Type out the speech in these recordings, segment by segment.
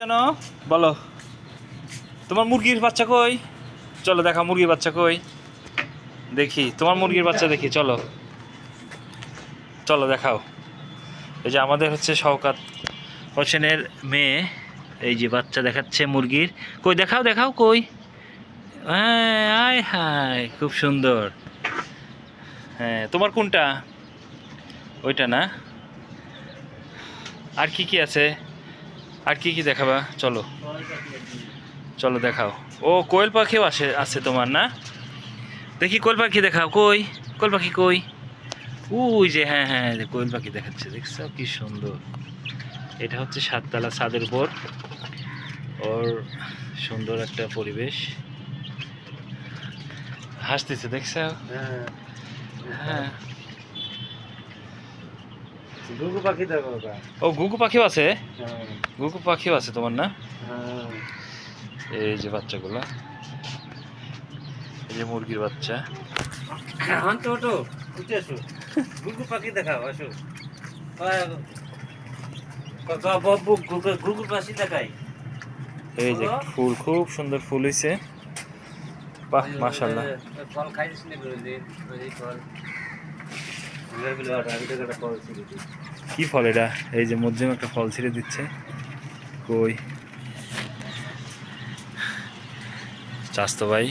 কেন বলো? তোমার মুরগির বাচ্চা কই? চলো দেখাও মুরগির বাচ্চা কই, দেখি তোমার মুরগির বাচ্চা দেখি। চলো চলো দেখাও। এই যে আমাদের হচ্ছে শওকাত হোসেনের মেয়ে, এই যে বাচ্চা দেখাচ্ছে মুরগির। কই দেখাও দেখাও কই। হ্যাঁ আয় হায় খুব সুন্দর। হ্যাঁ তোমার কোনটা? ওইটা না? আর কি কি আছে? আর কি কি দেখাবা? চলো চলো দেখাও। ও কোয়েল পাখিও আছে তোমার না? দেখি কোয়েল পাখি দেখাও কই। কোয়েল পাখি কই? ওই যে হ্যাঁ হ্যাঁ কোয়েল পাখি দেখাচ্ছে, দেখছো কি সুন্দর। এটা হচ্ছে সাততলা ছাদের উপর, ওর সুন্দর একটা পরিবেশ। হাসতেছে দেখছো? হ্যাঁ ঘুঘু পাখি দেখো। ও ঘুঘু পাখিও আছে? ঘুঘু পাখিও আছে তোমার না? এই যে বাচ্চাগুলা, এই যে মুরগির বাচ্চা। ঘুঘু পাখি দেখাও, আসো। ঘুঘু পাখি দেখাই। এই যে ফুল, খুব সুন্দর ফুল হয়েছে। বাহ মাশাআল্লাহ। ফল খাইছিস না? ফল কি ফল এটা? এই যে মধ্যম একটা ফল ছিঁড়ে দিচ্ছে। কই চাস্তো ভাই।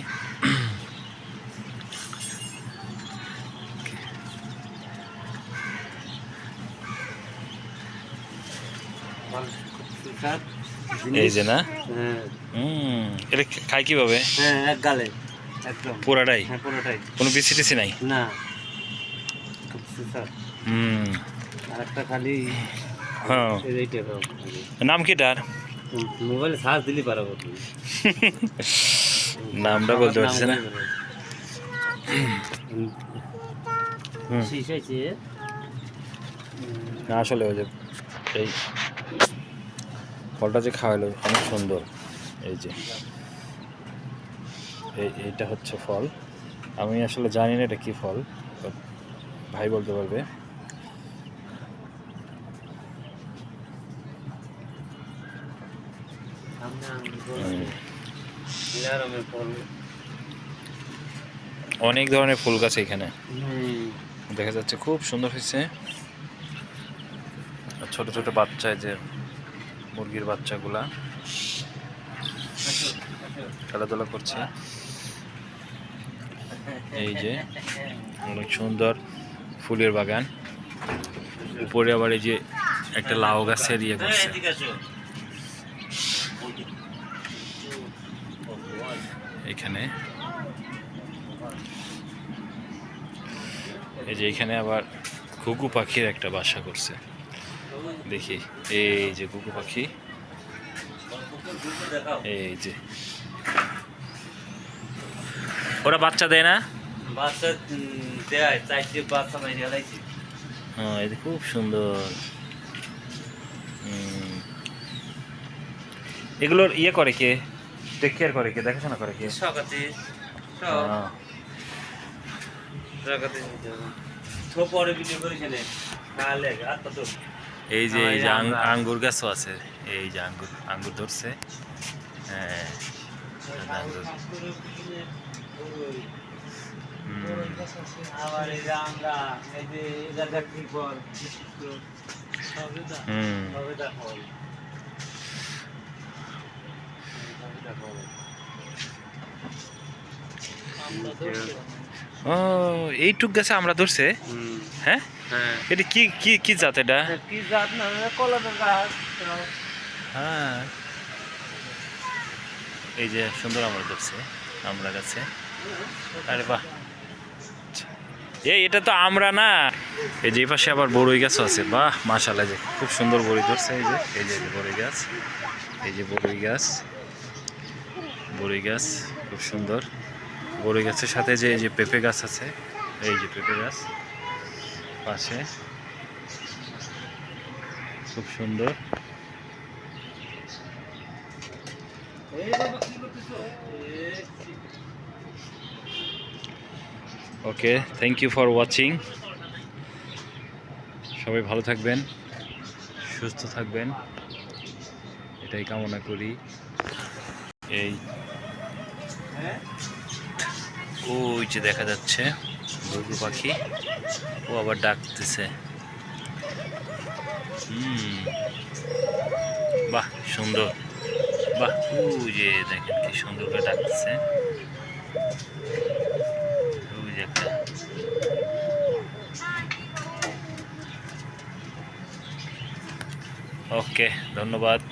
এই যে না? এটা খাই কিভাবে? হ্যাঁ, এক গালে একদম পুরাটাই? হ্যাঁ, পুরোটাই। কোনো বিসি টিসি নাই? না, খুব সুস্বাদ। আর একটা খালি হ্যাঁ। এইটা খাও। নাম কি এটার? মোবাইলে সার্চ দিলি পারবো তুমি। নামটা বলতে পারছি না। শীষ হয়েছে। না আসলে ওই যে এই ফলটা যে খাওয়ালো অনেক সুন্দর। এই যে এইটা হচ্ছে ফল। আমি আসলে জানি না এটা কি ফল, ভাই বলতে পারবে। অনেক ধরনের ফুল গাছ এখানে দেখা যাচ্ছে, খুব সুন্দর হয়েছে। ছোট ছোট বাচ্চা, যে মুরগির বাচ্চাগুলা খেলাধুলা করছে। এই যে অনেক সুন্দর ফুলের বাগান, উপরে আবার এই যে একটা লাউ গাছের ইয়ে করছে। এখানে এই যে এখানে আবার ঘুঘু পাখির একটা বাসা করছে, দেখি। এই যে ঘুঘু পাখি, এই যে ওরা বাচ্চা দেয় না? বাচ্চা দেয়, চারটে বাচ্চা মাইরে ফেলাইছি। হ্যাঁ এই যে খুব সুন্দর। এগুলোর ইয়ে করে কে? টেক কেয়ার করে কে? দেখাশোনা করে কে? সকাতে হ্যাঁ। সকাতে পরে ভিডিও করিস না, তাহলে আর কত। এই যে এই যে আঙ্গুর গাছও আছে, এই যে আঙ্গুর আঙ্গুর ধরছে। হ্যাঁ আঙ্গুর। আবার এই যে আমরা এই যে এটা দেখি পর সবেদা ফল। ও এইটুক গাছে আমরা ধরছে? হ্যাঁ এটা কি কি কি জাত এটা? কি জাত না, কলার গাছ। হ্যাঁ এই যে সুন্দর আমরা ধরছে আমরা গাছে। আরে বাহ, এটা তো আমরা না। এই যে পাশে আবার বড়ই গাছও আছে। বাহ মাশাআল্লাহ, যে খুব সুন্দর বড়ই ধরছে। এই যে এই যে বড়ই গাছ, এই যে বড়ই গাছ, বড়ই গাছ খুব সুন্দর। বড়ই গাছের সাথে যে এই যে পেঁপে গাছ আছে, এই যে পেঁপে গাছ পাশে, খুব সুন্দর। ওকে, থ্যাংক ইউ ফর ওয়াচিং। সবাই ভালো থাকবেন, সুস্থ থাকবেন, এটাই এটাই কামনা করি। এই হ্যাঁ ওই যে দেখা যাচ্ছে ঘুঘু পাখি, ও আবার ডাকতেছে। বাহ সুন্দর, বাহ ওই যে দেখেন কি সুন্দর করে ডাকতেছে। ওই যে একটা, ওকে ধন্যবাদ।